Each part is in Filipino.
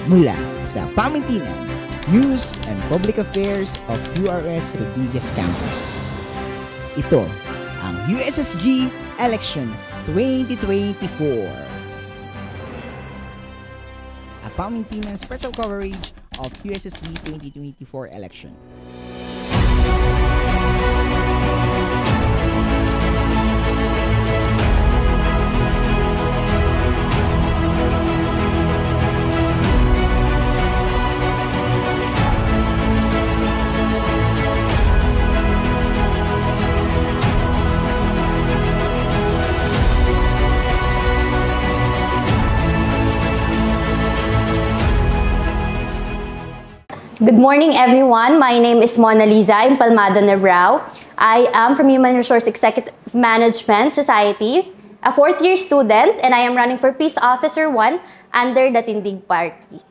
mula sa Pamintinan, News and Public Affairs of URS Rodriguez Campus. Ito ang USSG Election 2024. A Pamintinan special coverage of USSG 2024 election. Good morning, everyone. My name is Mona Lisa Impalmado Nebrao. I am from Human Resource Executive Management Society, a fourth-year student, and I am running for Peace Officer 1 under the Tindig Party.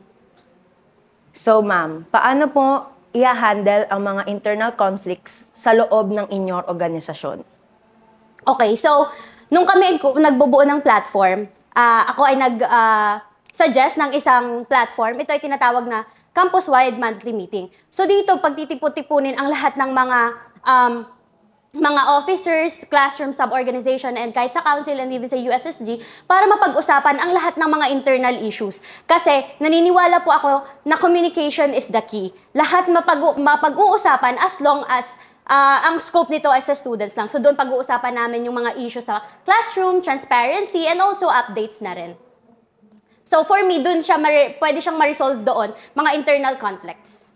So, ma'am, paano po i-handle ang mga internal conflicts sa loob ng inyong organisasyon? Okay, so, nung kami nagbubuo ng platform, ako ay nag-suggest ng isang platform. Ito ay tinatawag na campus-wide monthly meeting. So dito, pagtitipon-tipunin ang lahat ng mga officers, classroom, sub-organization, and kahit sa council and even sa USSG para mapag-usapan ang lahat ng mga internal issues. Kasi naniniwala po ako na communication is the key. Lahat mapag-uusapan as long as ang scope nito ay sa students lang. So doon pag-uusapan namin yung mga issues sa classroom, transparency, and also updates na rin. So for me, dun siya pwede siyang ma-resolve doon, mga internal conflicts.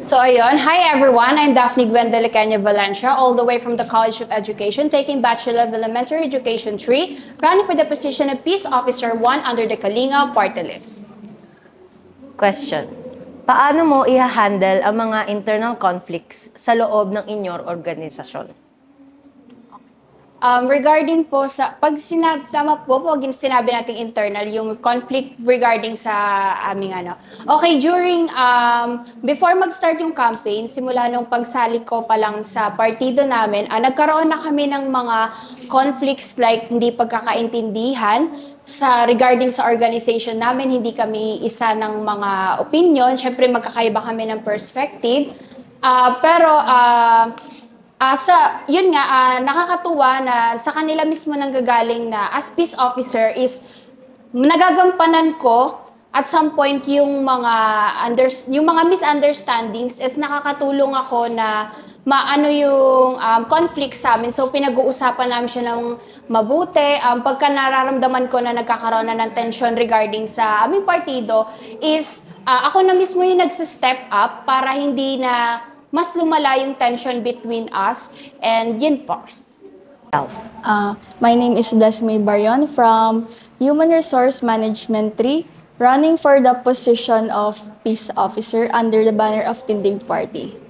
So ayun, hi everyone, I'm Daphne Gwen de la Caña Valencia, all the way from the College of Education, taking Bachelor of Elementary Education 3, running for the position of Peace Officer 1 under the Kalinga Party List. Question. Paano mo i-handle ang mga internal conflicts sa loob ng inyong organisasyon? Regarding po sa, pag sinabi nating internal, yung conflict regarding sa aming ano. Okay, during, before mag-start yung campaign, simula nung pagsali ko pa lang sa partido namin, nagkaroon na kami ng mga conflicts like hindi pagkakaintindihan regarding sa organization namin, hindi kami isa ng mga opinion, syempre magkakaiba kami ng perspective, yun nga, nakakatuwa na sa kanila mismo nanggagaling na as peace officer is nagagampanan ko at some point yung mga misunderstandings is nakakatulong ako na maano yung conflict sa amin. So pinag-uusapan namin siya ng mabuti. Pagka nararamdaman ko na nagkakaroon na ng tension regarding sa aming partido is ako na mismo yung nagsa-step up para hindi na mas lumala yung tension between us, and yun po. My name is Desmay Barion from Human Resource Management 3, running for the position of Peace Officer under the banner of Tindig Party.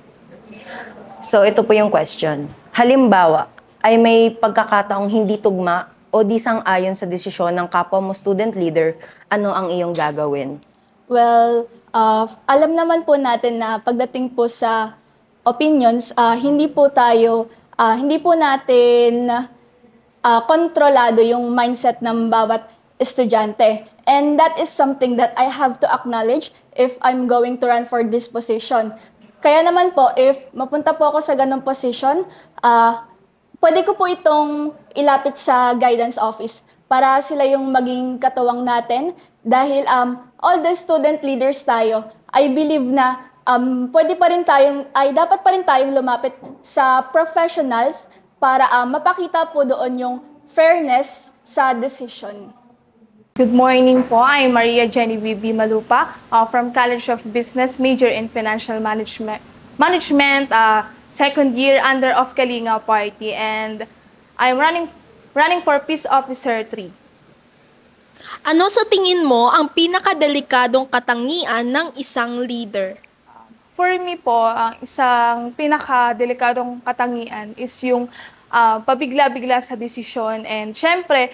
So ito po yung question. Halimbawa, ay may pagkakataong hindi tugma o di sang-ayon sa desisyon ng kapwa mo student leader, ano ang iyong gagawin? Well, alam naman po natin na pagdating po sa opinions, hindi po natin kontrolado yung mindset ng bawat estudyante. And that is something that I have to acknowledge if I'm going to run for this position. Kaya naman po, if mapunta po ako sa ganong position, pwede ko po itong ilapit sa guidance office para sila yung maging katuwang natin. Dahil all the student leaders tayo, I believe na dapat pa rin tayong lumapit sa professionals para mapakita po doon yung fairness sa decision. Good morning po. I'm Maria Genevieve Malupa from College of Business, major in Financial Management, second year under of Kalinga Party, and I'm running for Peace Officer 3. Ano sa tingin mo ang pinakadelikadong katangian ng isang leader? For me po, ang isang pinakadelikadong katangian is yung pabigla-bigla sa desisyon. And syempre,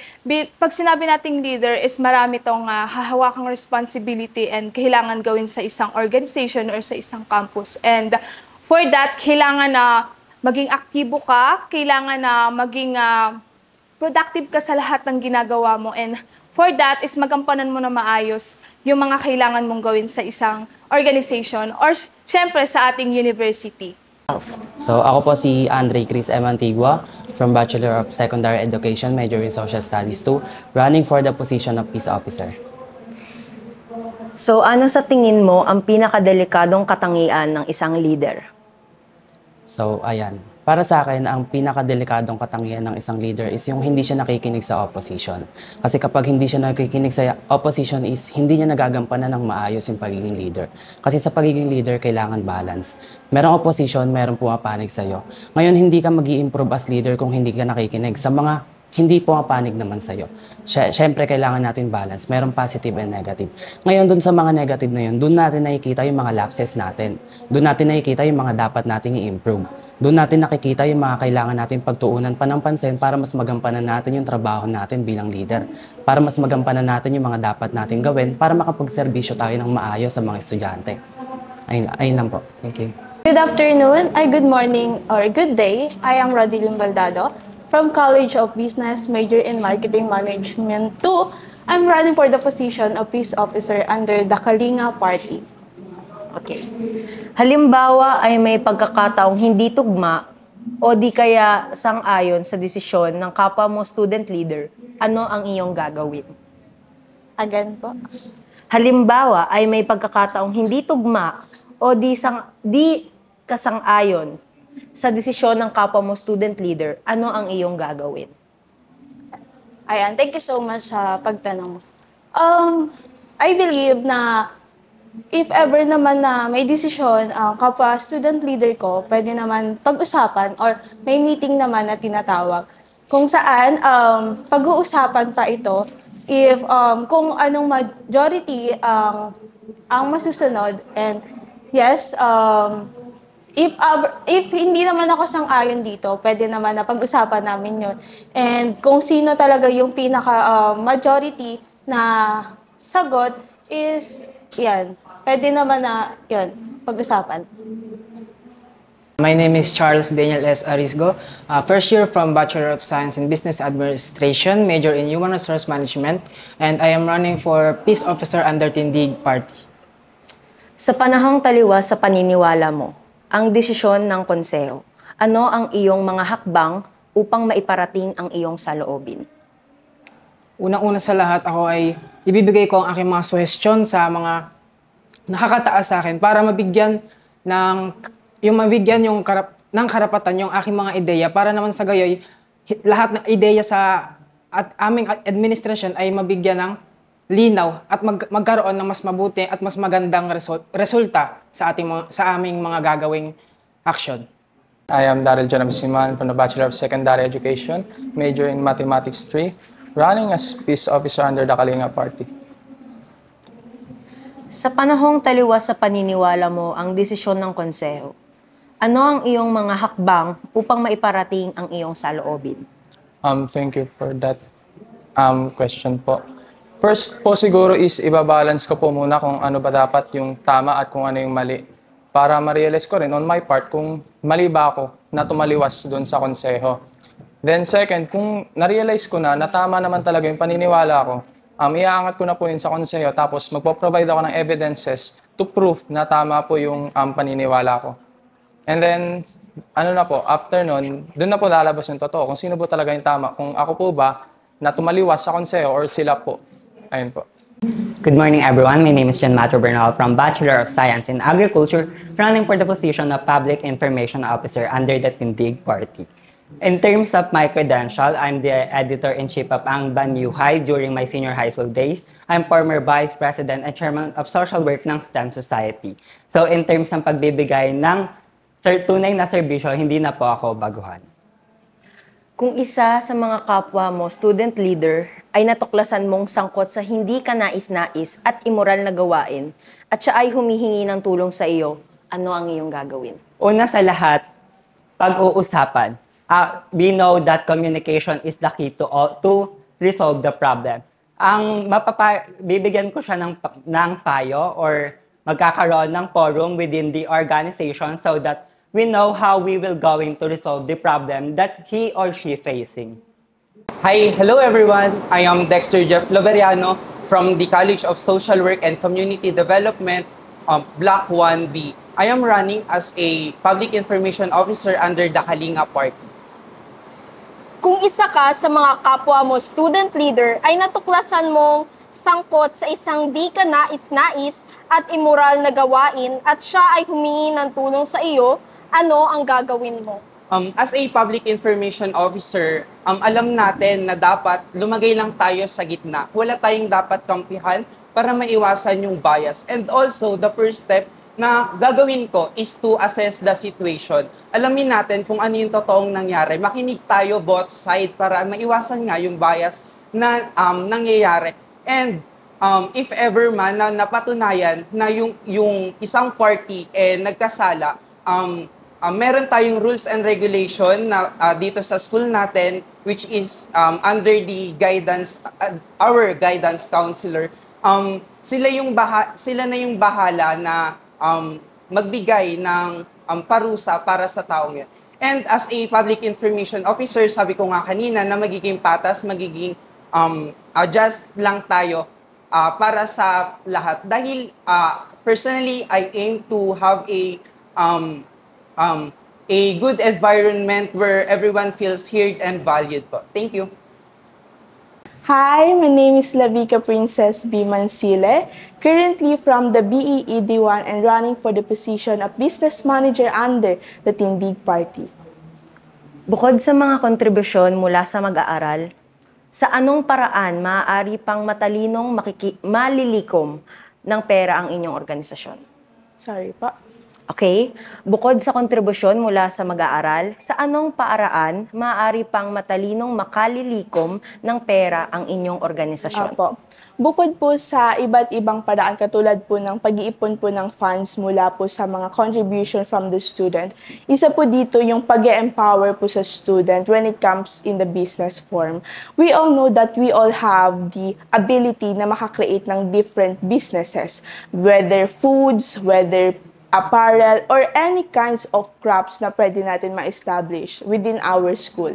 pag sinabi nating leader is marami tong hahawakang responsibility and kailangan gawin sa isang organization or sa isang campus. And for that, kailangan na maging aktibo ka, kailangan na maging productive ka sa lahat ng ginagawa mo. And For that is magampanan mo na maayos yung mga kailangan mong gawin sa isang organization or syempre sa ating university. So ako po si Andre Chris M. Antigua from Bachelor of Secondary Education, major in Social Studies 2, running for the position of Peace Officer. So ano sa tingin mo ang pinakadelikadong katangian ng isang leader? So ayan, para sa akin, ang pinakadelikadong katangian ng isang leader is yung hindi siya nakikinig sa opposition. Kasi kapag hindi siya nakikinig sa opposition is hindi niya nagagampanan ng maayos yung pagiging leader. Kasi sa pagiging leader, kailangan balance. Merong opposition, merong pumapanig sa'yo. Ngayon, hindi ka mag-i-improve as leader kung hindi ka nakikinig sa mga hindi pumapanig naman sa'yo. Siyempre, kailangan natin balance. Merong positive and negative. Ngayon, dun sa mga negative na yun, dun natin nakikita yung mga lapses natin. Dun natin nakikita yung mga dapat nating i-improve. Doon natin nakikita yung mga kailangan natin pagtuunan pa ng pansin para mas magampanan natin yung trabaho natin bilang leader. Para mas magampanan natin yung mga dapat natin gawin para makapagserbisyo tayo ng maayos sa mga estudyante. Ayun lang po. Thank you. Good afternoon, good morning, or good day. I am Rodilyn Baldado from College of Business, major in Marketing Management 2. I'm running for the position of Peace Officer under the Kalinga Party. Okay. Halimbawa ay may pagkakataong hindi tugma o di kaya sang-ayon sa desisyon ng kapwa mo student leader, ano ang iyong gagawin? Again po. Halimbawa ay may pagkakataong hindi tugma o di kasang-ayon sa desisyon ng kapwa mo student leader, ano ang iyong gagawin? Ayan, thank you so much sa pagtanong mo. I believe na if ever naman na may desisyon ang kapwa student leader ko, pwede naman pag-usapan or may meeting naman na tinatawag. Kung saan, pag-uusapan pa ito if kung anong majority ang masusunod. And yes, if hindi naman ako sang-ayon dito, pwede naman na pag-usapan namin yun. And kung sino talaga yung pinaka-majority na sagot is, yan, pwede naman na, yun, pag-usapan. My name is Charles Daniel S. Arisgo, first year from Bachelor of Science in Business Administration, major in Human Resource Management, and I am running for Peace Officer under Tindig Party. Sa panahong taliwas sa paniniwala mo, ang desisyon ng konseho, ano ang iyong mga hakbang upang maiparating ang iyong saloobin? Unang-una sa lahat, ako ay ibibigay ko ang aking mga suhestyon sa mga nakakataas sa akin para mabigyan ng karapatan yung aking mga ideya para naman sa gayoy lahat ng ideya sa aming administration ay mabigyan ng linaw at magkaroon ng mas mabuti at mas magandang resulta sa aming mga gagawing action. I am Daryl Janab Siman from the Bachelor of Secondary Education, major in Mathematics 3, running as Peace Officer under the Kalinga Party. Sa panahong taliwas sa paniniwala mo ang desisyon ng konseho, ano ang iyong mga hakbang upang maiparating ang iyong saloobin? Thank you for that question po. First po siguro is ibabalance ko po muna kung ano ba dapat yung tama at kung ano yung mali. Para ma-realize ko rin on my part kung mali ba ako na tumaliwas doon sa konseho. Then second, kung na-realize ko na tama naman talaga yung paniniwala ko, iaangat ko na po yun sa konseho tapos magpo-provide ako ng evidences to prove na tama po yung paniniwala ko. And then, after nun, doon na po lalabas yung totoo kung sino po talaga yung tama. Kung ako po ba na tumaliwas sa konseho or sila po. Ayun po. Good morning everyone. My name is Jan Matro Bernal from Bachelor of Science in Agriculture, running for the position of Public Information Officer under the Tindig Party. In terms of my credential, I'm the Editor-in-Chief of Ang Banyuhay during my senior high school days. I'm former Vice President and Chairman of Social Work ng STEM Society. So in terms ng pagbibigay ng tunay na serbisyo, hindi na po ako baguhan. Kung isa sa mga kapwa mo, student leader, ay natuklasan mong sangkot sa hindi ka nais-nais at immoral na gawain, at siya ay humihingi ng tulong sa iyo, ano ang iyong gagawin? Una sa lahat, pag-uusapan. We know that communication is the key to resolve the problem. Bibigyan ko siya ng payo or magkakaroon ng forum within the organization so that we know how we will going to resolve the problem that he or she facing. Hi, hello everyone. I am Dexter Jeff Loveriano from the College of Social Work and Community Development, Block 1B. I am running as a Public Information Officer under the Kalinga Party. Kung isa ka sa mga kapwa mo student leader ay natuklasan mong sangkot sa isang di ka nais-nais at immoral na gawain at siya ay humingi ng tulong sa iyo, ano ang gagawin mo? As a Public Information Officer, alam natin na dapat lumagay lang tayo sa gitna. Wala tayong dapat kampihan para maiwasan yung bias. And also, the first step na gagawin ko is to assess the situation. Alamin natin kung ano yung totoong nangyari. Makinig tayo both side para maiwasan nga yung bias na nangyayari. And if ever man na napatunayan na yung isang party nagkasala, meron tayong rules and regulation na dito sa school natin, which is under the guidance, our guidance counselor. Sila na yung bahala na magbigay ng parusa para sa taong yun. And as a public information officer, sabi ko nga kanina na magiging patas, magiging just lang tayo para sa lahat. Dahil personally, I aim to have a good environment where everyone feels heard and valued po. Thank you. Hi, my name is Lavika Princess B. Mansile, currently from the BEED1 and running for the position of Business Manager under the Tindig Party. Bukod sa mga kontribusyon mula sa mag-aaral, sa anong paraan maaari pang matalinong malilikom ng pera ang inyong organisasyon? Sorry pa. Okay? Bukod sa kontribusyon mula sa mag-aaral, sa anong paraan maaari pang matalinong makalilikom ng pera ang inyong organisasyon? Opo. Bukod po sa iba't ibang paraan katulad po ng pag-iipon po ng funds mula po sa mga contribution from the student, isa po dito yung pag-empower po sa student when it comes in the business form. We all know that we all have the ability na makakreate ng different businesses, whether foods, whether apparel, or any kinds of crops na pwede natin ma-establish within our school.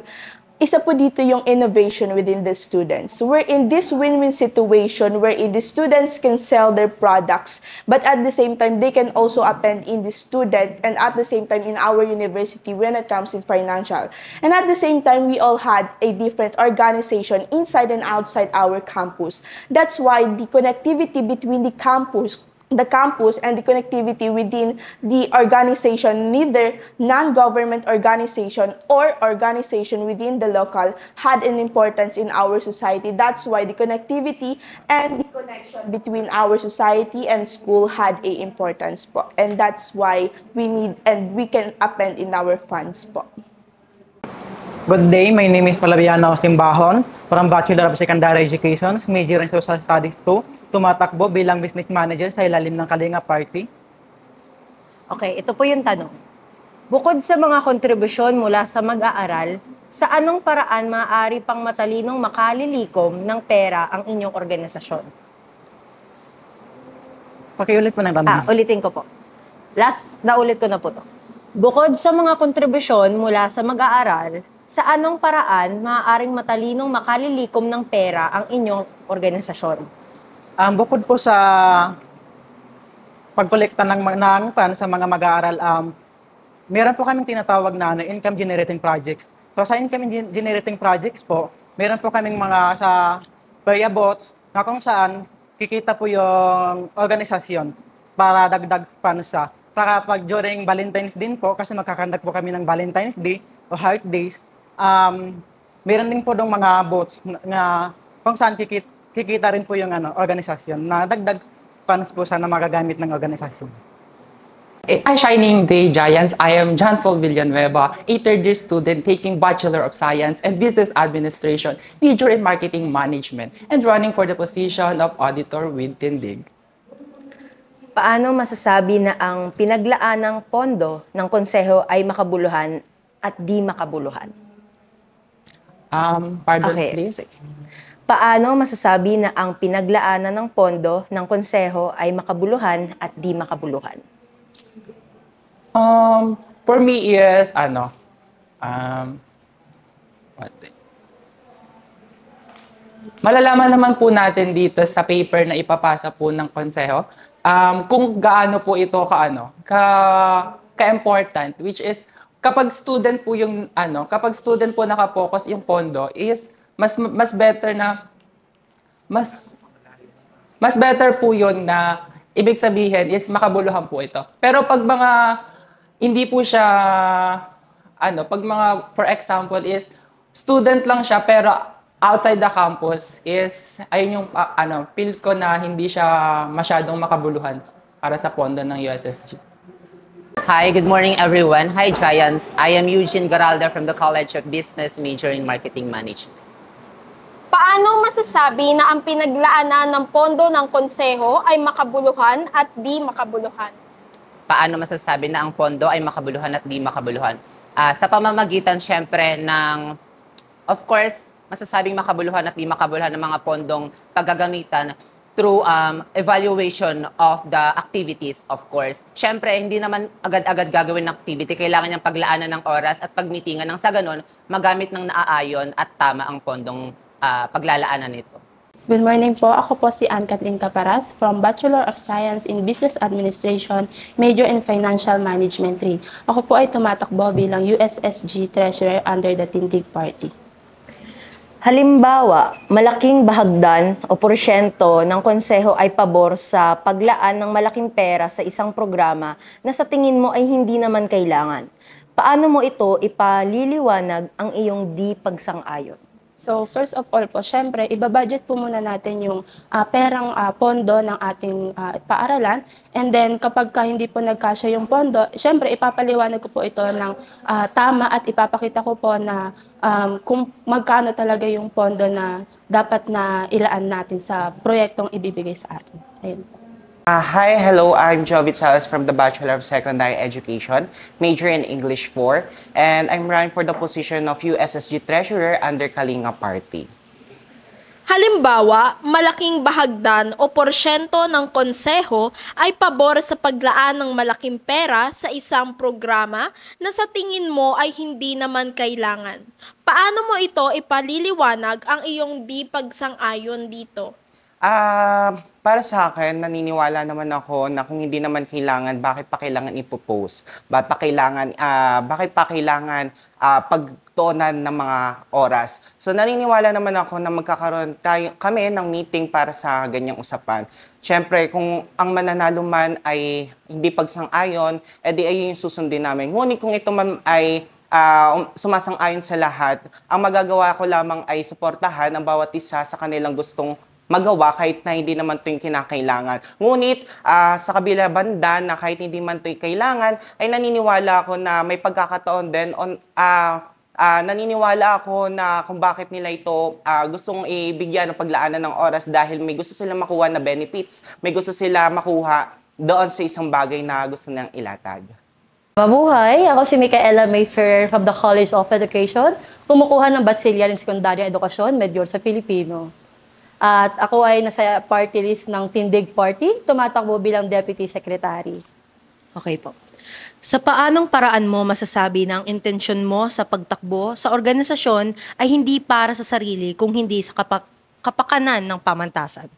Isa po dito yung innovation within the students. We're in this win-win situation wherein the students can sell their products, but at the same time, they can also append in the student and at the same time in our university when it comes in financial. And at the same time, we all had a different organization inside and outside our campus. That's why the connectivity between the campus and the connectivity within the organization, neither non-government organization or organization within the local, had an importance in our society. That's why the connectivity and the connection between our society and school had a importance po. And that's why we need and we can append in our funds po. Good day, my name is Palaviano Simbahon from Bachelor of Secondary Education, major in Social Studies 2, tumatakbo bilang Business Manager sa ilalim ng Kalinga Party. Okay, ito po yung tanong. Bukod sa mga kontribusyon mula sa mag-aaral, sa anong paraan maaari pang matalinong makalilikom ng pera ang inyong organisasyon? Pakiulit po ng tanong. Ulitin ko po. Naulit ko na po to. Bukod sa mga kontribusyon mula sa mag-aaral, sa anong paraan maaaring matalinong makalilikom ng pera ang inyong organisasyon? Bukod po sa pagkolekta ng funds sa mga mag-aaral, meron po kaming tinatawag na income generating projects. So sa income generating projects po, meron po kaming mga sa variables na kung saan kikita po yung organisasyon para dagdag funds sa. Saka pag during Valentine's din po, kasi magkakandak po kami ng Valentine's Day o Heart Days, meron din po dong mga boats na kung saan kikita rin po yung organisasyon na dagdag funds po sana magagamit ng organisasyon. Hi, Shining Day Giants. I am John Paul Villanueva, a third-year student taking Bachelor of Science and Business Administration, major in Marketing Management, and running for the position of Auditor with Tindig. Paano masasabi na ang pinaglaanang pondo ng konseho ay makabuluhan at di makabuluhan? Pardon, please? Paano masasabi na ang pinaglaanan ng pondo ng konseho ay makabuluhan at di makabuluhan? For me is, malalaman naman po natin dito sa paper na ipapasa po ng konseho kung gaano po ito ka-important, which is kapag student po naka-focus yung pondo is mas better po yun na ibig sabihin is makabuluhan po ito. Pero pag mga hindi po siya pag mga for example is student lang siya pero outside the campus is ayun yung feel ko na hindi siya masyadong makabuluhan para sa pondo ng USSG. Hi, good morning everyone. Hi Giants. I am Eugene Garalda from the College of Business, major in Marketing Management. Paano masasabi na ang pinaglaanan ng pondo ng konseho ay makabuluhan at di makabuluhan? Paano masasabi na ang pondo ay makabuluhan at di makabuluhan? Sa pamamagitan syempre ng, of course, masasabing makabuluhan at di makabuluhan ng mga pondong paggagamitan through evaluation of the activities, of course. Syempre, hindi naman agad-agad gagawin ng activity. Kailangan niyang paglaanan ng oras at pagmitingan ng sa ganun, magamit ng naaayon at tama ang pondong paglalaanan nito. Good morning po. Ako po si Ann Kathleen Caparas from Bachelor of Science in Business Administration, major in Financial Management 3. Ako po ay tumatakbo bilang USSG Treasurer under the Tindig Party. Halimbawa, malaking bahagdan o porsyento ng konseho ay pabor sa paglaan ng malaking pera sa isang programa na sa tingin mo ay hindi naman kailangan. Paano mo ito ipaliliwanag ang iyong di pagsang-ayon? So, first of all po, syempre, ibabudget po muna natin yung perang pondo ng ating paaralan. And then, kapag hindi po nagkasya yung pondo, syempre, ipapaliwanag ko po ito ng tama at ipapakita ko po na kung magkano talaga yung pondo na dapat na ilaan natin sa proyektong ibibigay sa atin. Ayun po. Hi, hello, I'm Jovit Salas from the Bachelor of Secondary Education, major in English 4, and I'm running for the position of USSG Treasurer under Kalinga Party. Halimbawa, malaking bahagdan o porsyento ng konseho ay pabor sa paglaan ng malaking pera sa isang programa na sa tingin mo ay hindi naman kailangan. Paano mo ito ipaliliwanag ang iyong di pagsang-ayon dito? Para sa akin, naniniwala naman ako na kung hindi naman kailangan, bakit pa kailangan ipopost? Bakit pa kailangan pagtuunan ng mga oras? So naniniwala naman ako na magkakaroon kami ng meeting para sa ganyang usapan. Siyempre, kung ang mananalo man ay hindi pagsang-ayon, edi ay yung susundin namin. Ngunit kung ito man ay sumasang-ayon sa lahat, ang magagawa ko lamang ay suportahan ang bawat isa sa kanilang gustong magawa kahit na hindi naman ito yung kinakailangan. Ngunit sa kabila banda na kahit hindi man ito yung kailangan, ay naniniwala ako na may pagkakataon din naniniwala ako na kung bakit nila ito gustong ibigyan ng paglaanan ng oras dahil may gusto sila makuha na benefits, may gusto sila makuha doon sa isang bagay na gusto nilang ilatag. Mabuhay! Ako si Micaela Mayfair from the College of Education, kumukuha ng Bachiller in Secundaryang Edukasyon, Major sa Filipino. At ako ay nasa party list ng Tindig Party, tumatakbo bilang Deputy Secretary. Okay po. Sa paanong paraan mo masasabi na ang intensyon mo sa pagtakbo sa organisasyon ay hindi para sa sarili kung hindi sa kapakanan ng pamantasan?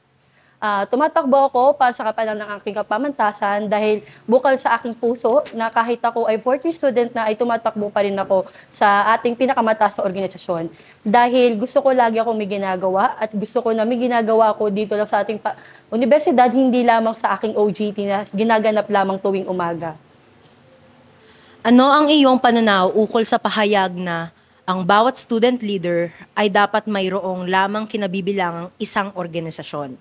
Tumatakbo ako para sa kapakanan ng aking pamantasan dahil bukal sa aking puso na kahit ako ay 4th year student na ay tumatakbo pa rin ako sa ating pinakamataas na organisasyon. Dahil gusto ko lagi akong may ginagawa at gusto ko na may ginagawa ako dito lang sa ating universidad, hindi lamang sa aking OJT na ginaganap lamang tuwing umaga. Ano ang iyong pananaw ukol sa pahayag na ang bawat student leader ay dapat mayroong lamang kinabibilangang isang organisasyon?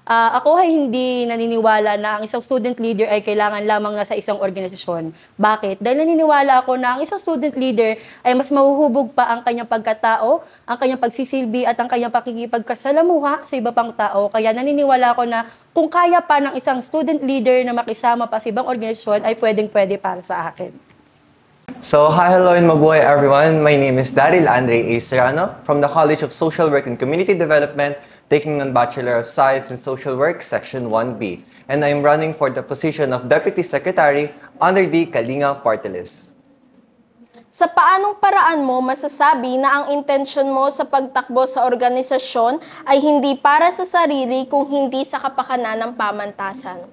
Ako ay hindi naniniwala na ang isang student leader ay kailangan lamang nasa isang organisasyon. Bakit? Dahil naniniwala ako na ang isang student leader ay mas mahuhubog pa ang kanyang pagkatao, ang kanyang pagsisilbi at ang kanyang pakikipagkasalamuha sa iba pang tao. Kaya naniniwala ako na kung kaya pa ng isang student leader na makisama pa sa ibang organisasyon ay pwedeng-pwede para sa akin. So, hi, hello, and mabuhay everyone. My name is Daryl Andre A. Serrano from the College of Social Work and Community Development, taking on Bachelor of Science in Social Work, Section 1B. And I'm running for the position of Deputy Secretary under the Kalinga Party List. Sa paanong paraan mo masasabi na ang intensyon mo sa pagtakbo sa organisasyon ay hindi para sa sarili kung hindi sa kapakanan ng pamantasan?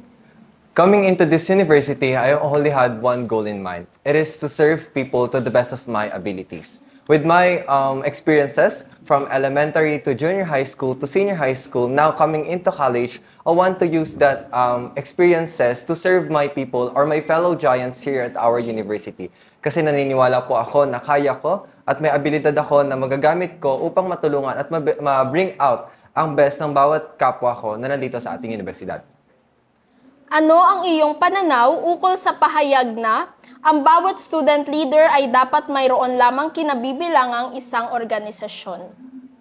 Coming into this university, I only had one goal in mind. It is to serve people to the best of my abilities. With my experiences from elementary to junior high school to senior high school, now coming into college, I want to use that experiences to serve my people or my fellow giants here at our university. Kasi naniniwala po ako na kaya ko at may abilidad ako na magagamit ko upang matulungan at ma-bring out ang best ng bawat kapwa ko na nandito sa ating universidad. Ano ang iyong pananaw ukol sa pahayag na ang bawat student leader ay dapat mayroon lamang kinabibilangang isang organisasyon?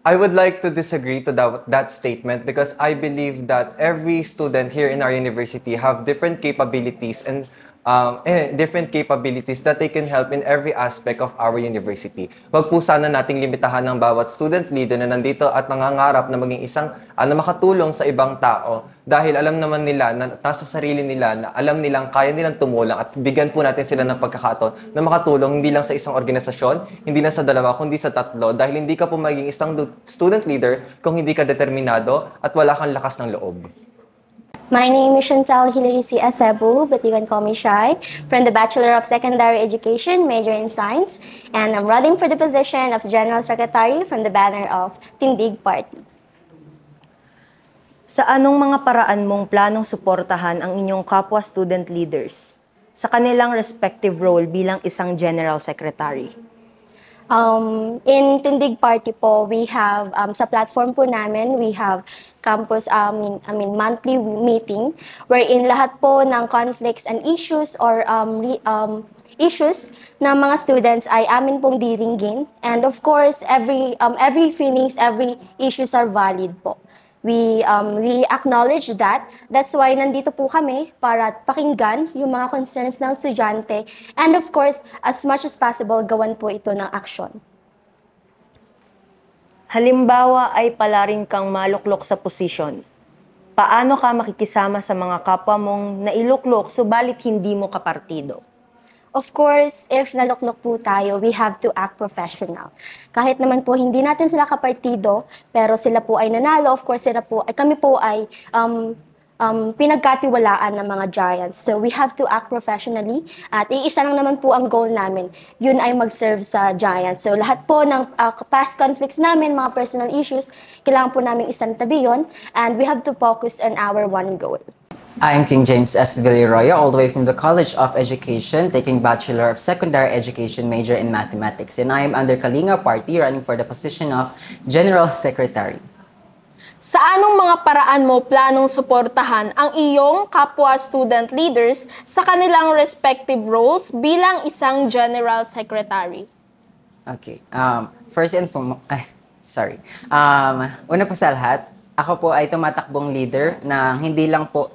I would like to disagree to that statement because I believe that every student here in our university have different capabilities and that they can help in every aspect of our university. Wag po sana nating limitahan ng bawat student leader na nandito at nangangarap na maging isang na makatulong sa ibang tao dahil alam naman nila na nasa sarili nila na alam nilang kaya nilang tumulong at bigyan po natin sila ng pagkakataon na makatulong hindi lang sa isang organisasyon, hindi lang sa dalawa, kundi sa tatlo dahil hindi ka po maging isang student leader kung hindi ka determinado at wala kang lakas ng loob. My name is Chantal Hilary C. Acebu, but you can call me Shai, from the Bachelor of Secondary Education, major in Science, and I'm running for the position of General Secretary from the banner of Tindig Party. Sa anong mga paraan mong planong suportahan ang inyong kapwa student leaders sa kanilang respective role bilang isang General Secretary? In Tindig Party po, we have, sa platform po namin, we have campus, monthly meeting, wherein lahat po ng conflicts and issues or issues ng mga students ay amin pong diringgin. And of course, every feelings, every issues are valid po. We acknowledge that. That's why nandito po kami para pakinggan yung mga concerns ng estudyante. And of course, as much as possible, gawan po ito ng action. Halimbawa ay palarin kang maluklok sa posisyon. Paano ka makikisama sa mga kapwa mong nailuklok subalit hindi mo kapartido? Of course, if naluklok po tayo, we have to act professional. Kahit naman po hindi natin sila kapartido, pero sila po ay nanalo, of course kami po ay pinagkatiwalaan ng mga giants. So we have to act professionally at iisa lang naman po ang goal namin, yun ay mag-serve sa giants. So lahat po ng past conflicts namin, mga personal issues, kailangan po namin isantabi yun and we have to focus on our one goal. I'm King James S. Villarroyo, all the way from the College of Education, taking Bachelor of Secondary Education major in Mathematics. And I am under Kalinga Party, running for the position of General Secretary. Sa anong mga paraan mo planong suportahan ang iyong kapwa student leaders sa kanilang respective roles bilang isang General Secretary? Okay. First and foremost, una po sa lahat, ako po ay tumatakbong leader na hindi lang po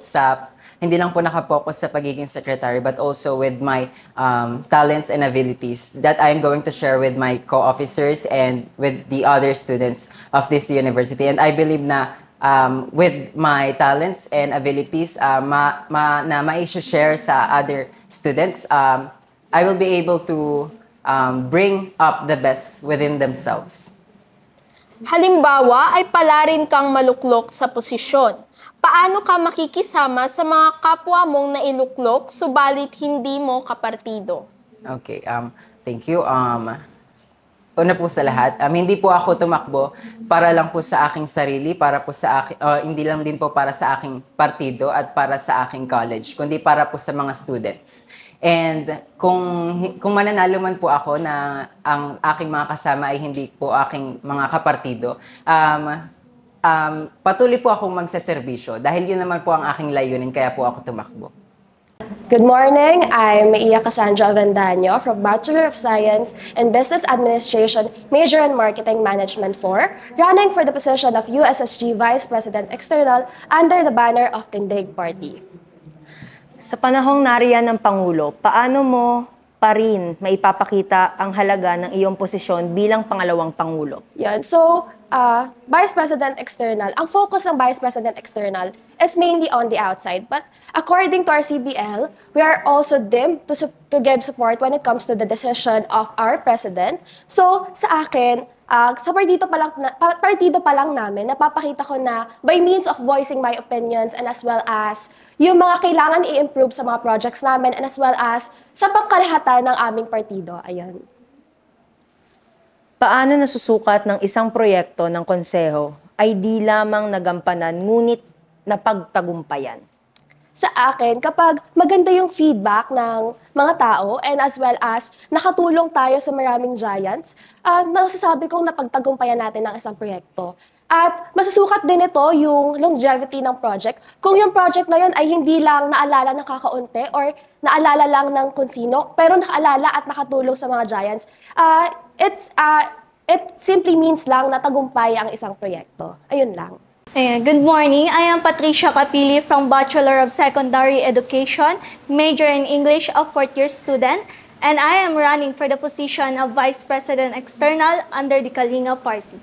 nakapokus sa pagiging secretary but also with my talents and abilities that I am going to share with my co-officers and with the other students of this university. And I believe na with my talents and abilities na ma-share sa other students, I will be able to bring up the best within themselves. Halimbawa ay palarin kang maluklok sa posisyon. Paano ka makikisama sa mga kapwa mong nailuklok subalit hindi mo kapartido? Okay, thank you. Una po sa lahat, hindi po ako tumakbo para lang po sa aking sarili, para po sa hindi lang din po para sa aking partido at para sa aking college, kundi para po sa mga students. And kung mananalo man po ako na ang aking mga kasama ay hindi po aking mga kapartido, patuloy po akong magsaserbisyo dahil yun naman po ang aking layunin kaya po ako tumakbo. Good morning, I'm Iya Cassandra Vendaño from Bachelor of Science in Business Administration, major in Marketing Management 4, running for the position of USSG Vice President External under the banner of Tindig Party. Sa panahong nariyan ng Pangulo, paano mo pa rin maipapakita ang halaga ng iyong posisyon bilang pangalawang Pangulo? Yan. So, Vice President External, ang focus ng Vice President External is mainly on the outside. But according to our CBL, we are also deemed to give support when it comes to the decision of our President. So sa akin, sa partido pa lang namin, napapakita ko na by means of voicing my opinions and as well as yung mga kailangan i-improve sa mga projects namin and as well as sa pangkalahatan ng aming partido. Ayan. Paano nasusukat ng isang proyekto ng konseho ay di lamang nagampanan ngunit napagtagumpayan? Sa akin, kapag maganda yung feedback ng mga tao and as well as nakatulong tayo sa maraming giants, masasabi kong napagtagumpayan natin ng isang proyekto. At masusukat din ito yung longevity ng project. Kung yung project na yun ay hindi lang naalala ng kakaunti or naalala lang ng kung sino, pero nakaalala at nakatulong sa mga giants, it simply means lang na tagumpay ang isang proyekto. Ayun lang. Good morning. I am Patricia Capili from Bachelor of Secondary Education, major in English, a fourth-year student, and I am running for the position of Vice President External under the Kalinga Party.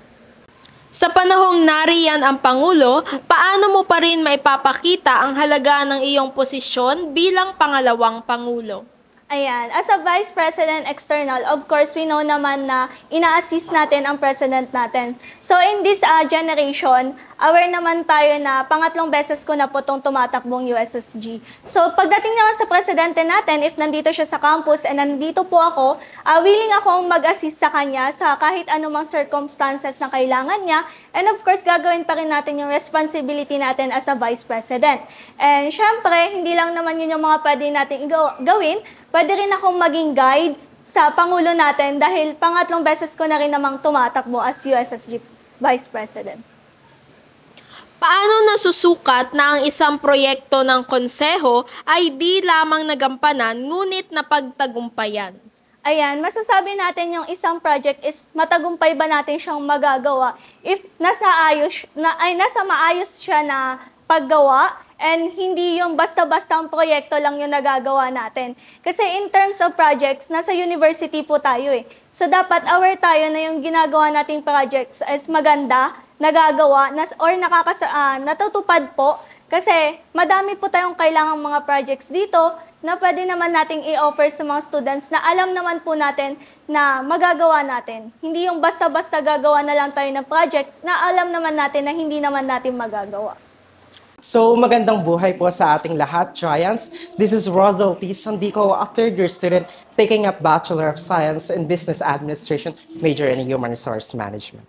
Sa panahong nariyan ang Pangulo, paano mo pa rin maipapakita ang halaga ng iyong posisyon bilang pangalawang Pangulo? Ayan, as a Vice President External, of course, we know naman na ina-assist natin ang President natin. So in this generation, aware naman tayo na pangatlong beses ko na po itong tumatakbong USSG. So pagdating naman sa Presidente natin, if nandito siya sa campus and nandito po ako, willing akong mag-assist sa kanya sa kahit anumang circumstances na kailangan niya. And of course, gagawin pa rin natin yung responsibility natin as a Vice President. And syempre, hindi lang naman yun yung mga pwede natin gawin. Pwede rin akong maging guide sa Pangulo natin dahil pangatlong beses ko na rin namang tumatakbo as USSG Vice President. Paano nasusukat na ang isang proyekto ng konseho ay di lamang nagampanan ngunit napagtagumpayan? Ayan, masasabi natin yung isang project is matagumpay ba natin siyang magagawa if nasa maayos siya na paggawa and hindi yung basta-bastang proyekto lang yung nagagawa natin. Kasi in terms of projects, nasa university po tayo eh. So dapat aware tayo na yung ginagawa nating projects is maganda, nagagawa, or natutupad po. Kasi madami po tayong kailangang mga projects dito na pwede naman nating i-offer sa mga students na alam naman po natin na magagawa natin. Hindi yung basta-basta gagawa na lang tayo ng project na alam naman natin na hindi naman natin magagawa. So, magandang buhay po sa ating lahat, Giants. This is Rosal T. Sandico, a third-year student taking up Bachelor of Science in Business Administration, major in Human Resource Management.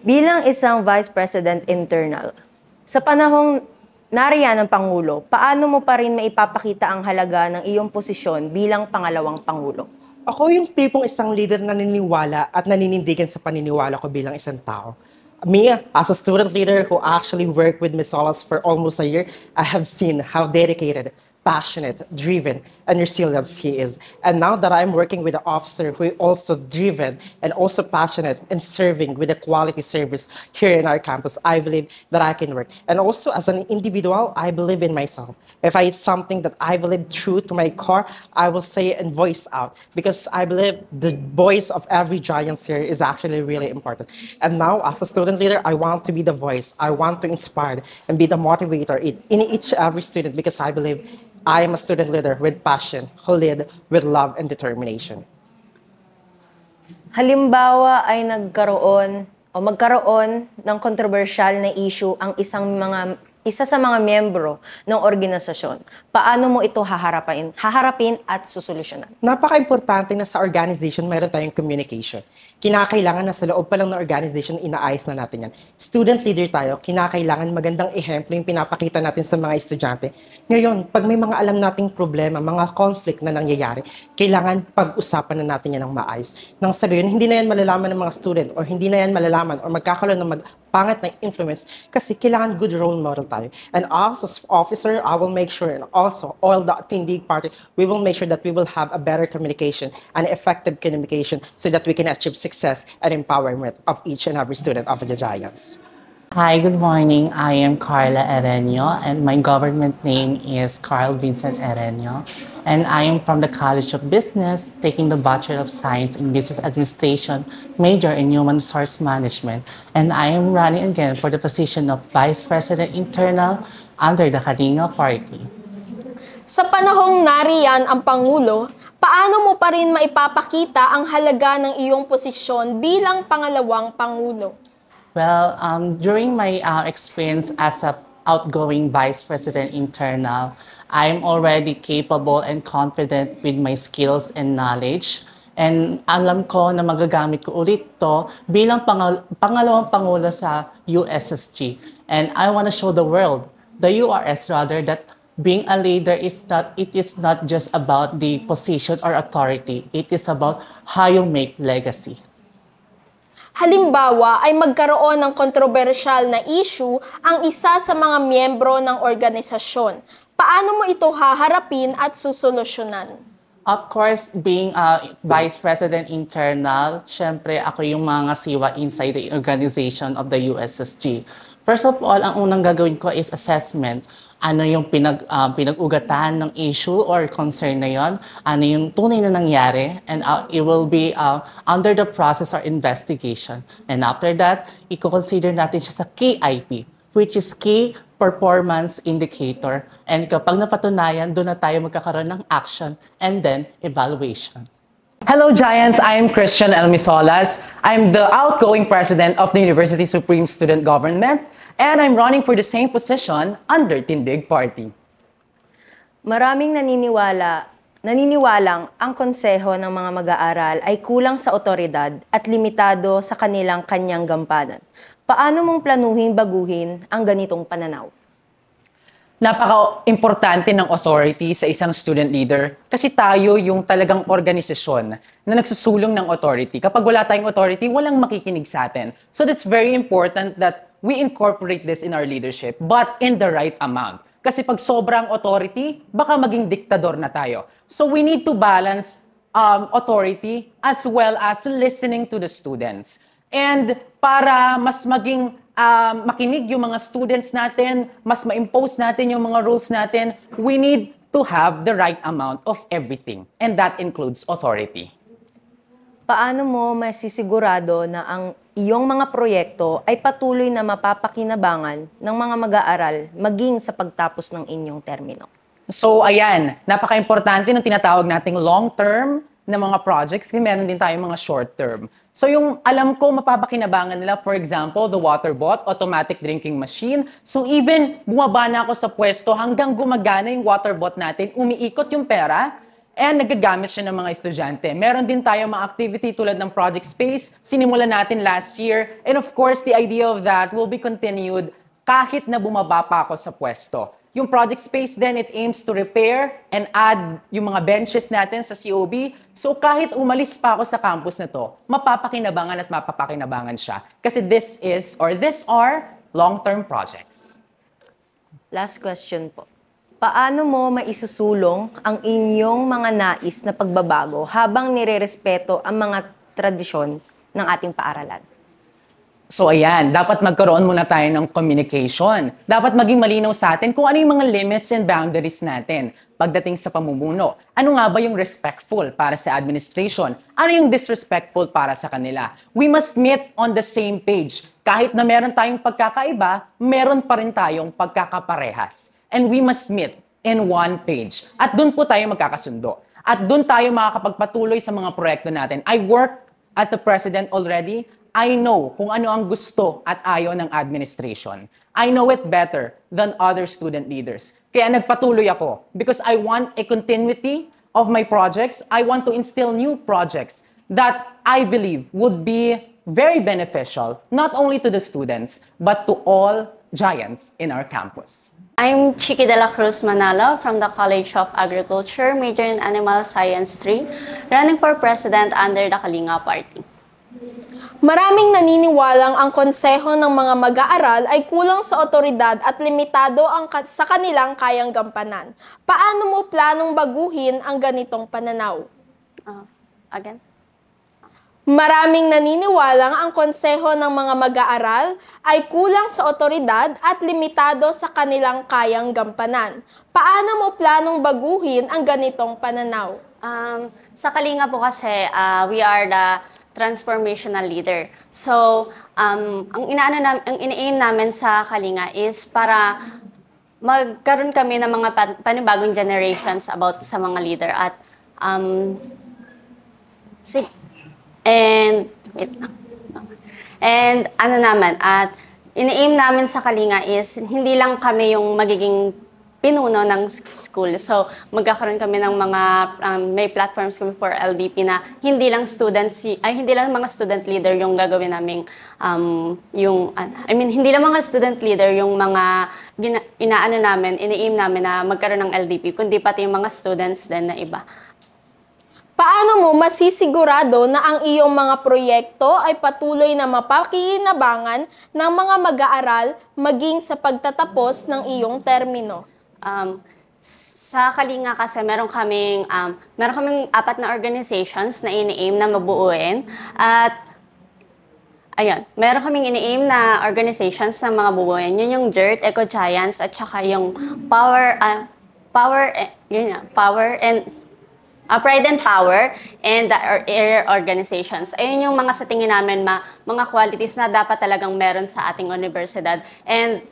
Bilang isang Vice President Internal, sa panahong nariyan ng Pangulo, paano mo pa rin maipapakita ang halaga ng iyong posisyon bilang pangalawang Pangulo? Ako yung tipong isang leader na naniniwala at naninindigan sa paniniwala ko bilang isang tao. Me, as a student leader who actually worked with Ms. Solas for almost a year, I have seen how dedicated, passionate, driven, and resilient he is. And now that I'm working with an officer who is also driven and also passionate in serving with a quality service here in our campus, I believe that I can work. And also as an individual, I believe in myself. If I have something that I believe true to my core, I will say it and voice out because I believe the voice of every giant here is actually really important. And now as a student leader, I want to be the voice. I want to inspire and be the motivator in each every student because I believe I am a student leader with passion, who lead with love and determination. Halimbawa ay magkaroon ng controversial na issue ang isa sa mga miyembro ng organisasyon. Paano mo ito haharapin at susolusyonan? Napaka-importante na sa organization mayroon tayong communication. Kinakailangan na sa loob pa lang ng organization, inaayos na natin yan. Student leader tayo, kinakailangan magandang ehemplo yung pinapakita natin sa mga estudyante. Ngayon, pag may mga alam nating problema, mga conflict na nangyayari, kailangan pag-usapan na natin yan ng maayos. Nang sa gayon, hindi na yan malalaman ng mga student or hindi na yan malalaman or magkakaroon ng pangit na influence kasi kailangan good role model tayo. And as an officer, I will make sure and also all the attending party, we will make sure that we will have a better communication and effective communication so that we can achieve success and empowerment of each and every student of the Giants. Hi, good morning. I am Carla Erenio, and my government name is Carl Vincent Erenio. And I am from the College of Business, taking the Bachelor of Science in Business Administration, major in Human Resource Management. And I am running again for the position of Vice President Internal under the Kalinga Party. Sa panahong nariyan ang Pangulo, paano mo pa rin maipapakita ang halaga ng iyong posisyon bilang pangalawang Pangulo? Well, during my experience as a outgoing Vice President Internal, I'm already capable and confident with my skills and knowledge. And alam ko na magagamit ko ulit to bilang pangalawang Pangulo sa USSG. And I want to show the world, the URS rather, that being a leader is not just about the position or authority. It is about how you make legacy. Halimbawa ay magkaroon ng kontrobersyal na issue ang isa sa mga miyembro ng organisasyon. Paano mo ito haharapin at susolusyonan? Of course, being a Vice President Internal, syempre ako yung mga siwa inside the organization of the USSG. First of all, ang unang gagawin ko is assessment. Ano yung pinag-ugatan ng issue or concern na yon, ano yung tunay na nangyari, and it will be under the process or investigation. And after that, i-consider natin siya sa KIP, which is Key Performance Indicator. And kapag napatunayan, doon na tayo magkakaroon ng action and then evaluation. Hello Giants, I am Christian Elmisolas. I'm the outgoing president of the University Supreme Student Government, and I'm running for the same position under Tindig Party. Maraming naniniwalang ang konseho ng mga mag-aaral ay kulang sa otoridad at limitado sa kanilang kanyang gampanan. Paano mong planuhin baguhin ang ganitong pananaw? Napaka-importante ng authority sa isang student leader kasi tayo yung talagang organisasyon na nagsusulong ng authority. Kapag wala tayong authority, walang makikinig sa atin. So that's very important that we incorporate this in our leadership, but in the right amount. Kasi pag sobrang authority, baka maging diktador na tayo. So we need to balance authority as well as listening to the students. And para mas maging makinig yung mga students natin, mas ma-impose natin yung mga rules natin, we need to have the right amount of everything. And that includes authority. Paano mo masisigurado na ang iyong mga proyekto ay patuloy na mapapakinabangan ng mga mag-aaral maging sa pagtapos ng inyong termino? So ayan, napaka-importante ng tinatawag nating long-term na mga projects, kasi meron din tayong mga short-term. So yung alam ko mapapakinabangan nila, for example, the WaterBot, automatic drinking machine. So even bumaba na ako sa pwesto hanggang gumagana yung WaterBot natin, umiikot yung pera, and nagagamit siya ng mga estudyante. Meron din tayong mga activity tulad ng Project Space, sinimulan natin last year. And of course, the idea of that will be continued kahit na bumaba pa ako sa pwesto. Yung Project Space then, it aims to repair and add yung mga benches natin sa COB. So kahit umalis pa ako sa campus na to, mapapakinabangan at mapapakinabangan siya. Kasi these are long-term projects. Last question po. Paano mo maisusulong ang inyong mga nais na pagbabago habang nirerespeto ang mga tradisyon ng ating paaralan? So ayan, dapat magkaroon muna tayo ng communication. Dapat maging malinaw sa atin kung ano yung mga limits and boundaries natin pagdating sa pamumuno. Ano nga ba yung respectful para sa administration? Ano yung disrespectful para sa kanila? We must meet on the same page. Kahit na meron tayong pagkakaiba, meron pa rin tayong pagkakaparehas. And we must meet in one page. At doon po tayo magkakasundo. At doon tayo makakapagpatuloy sa mga proyekto natin. I work as the president already. I know kung ano ang gusto at ayaw ng administration. I know it better than other student leaders. Kaya nagpatuloy ako because I want a continuity of my projects. I want to instill new projects that I believe would be very beneficial, not only to the students, but to all Giants in our campus. I'm Chiqui de la Cruz Manalo from the College of Agriculture, major in Animal Science 3, running for president under the Kalinga Party. Maraming naniniwalang ang konseho ng mga mag-aaral ay kulang sa otoridad at limitado sa kanilang kayang gampanan. Paano mo planong baguhin ang ganitong pananaw? Again? Maraming naniniwalang ang konseho ng mga mag-aaral ay kulang sa otoridad at limitado sa kanilang kayang gampanan. Paano mo planong baguhin ang ganitong pananaw? Sa Kalinga po kasi, we are the transformational leader. So, ang ina-aim namin sa Kalinga is para magkaroon kami ng mga panibagong generations about sa mga leader at at ini-aim namin sa Kalinga is hindi lang kami yung magiging pinuno ng school. So, magkakaroon kami ng mga may platforms kami for LDP na hindi lang mga student leader yung gagawin naming hindi lang mga student leader yung mga ini-aim namin na magkaroon ng LDP, kundi pati yung mga students din na iba. Paano mo masisigurado na ang iyong mga proyekto ay patuloy na mapakinabangan ng mga mag-aaral maging sa pagtatapos ng iyong termino? Sa Kalinga kasi meron kaming 4 na organizations na ini-aim na mabuuin at meron kaming ini-aim na organizations na mga bubuuin. Yun yung DIRT, Eco Giants at saka yung Pride and Power and the area organizations. Ayun yung mga sa tingin namin mga qualities na dapat talagang meron sa ating universidad. And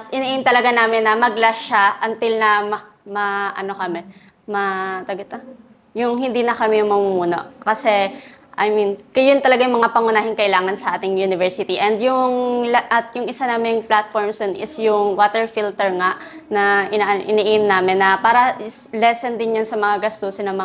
ini-aim talaga namin na mag-last siya until na yung hindi na kami mamumuno. Kasi yun talaga yung mga pangunahing kailangan sa ating university. And yung isa naming platforms is yung water filter nga na ini-aim namin na para lesson din yun sa mga gastusin ng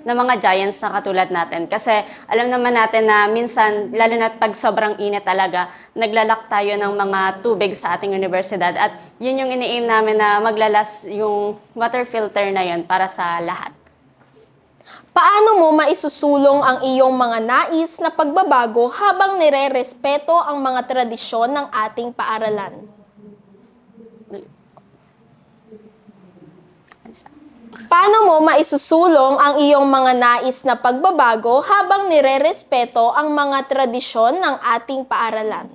mga giants na katulad natin. Kasi alam naman natin na minsan, lalo na pag sobrang init talaga, naglalak tayo ng mga tubig sa ating universidad. At yun yung ini-aim namin na maglalas yung water filter na yun para sa lahat. Paano mo maisusulong ang iyong mga nais na pagbabago habang nire-respeto ang mga tradisyon ng ating paaralan? Paano mo maisusulong ang iyong mga nais na pagbabago habang nire-respeto ang mga tradisyon ng ating paaralan?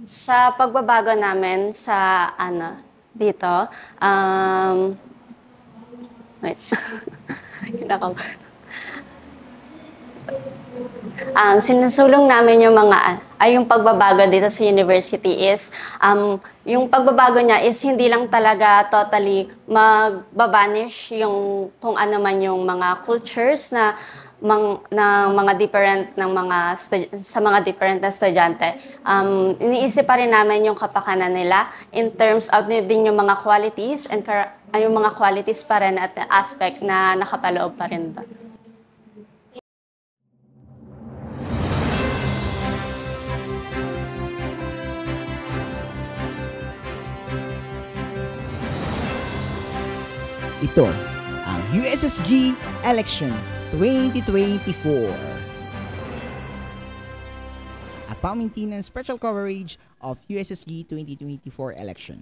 Sa pagbabago namin sa sinusulong namin yung pagbabago dito sa university is yung pagbabago niya is hindi lang talaga totally magbabanish yung kung ano man yung mga cultures na mga different sa mga different na estudyante. Iniisip pa rin namin yung kapakanan nila in terms of din yung mga qualities and yung mga qualities pa rin at aspect na nakapaloob pa rin ba. Ito ang USSG Election 2024. A Pamintinan special coverage of USSG 2024 election.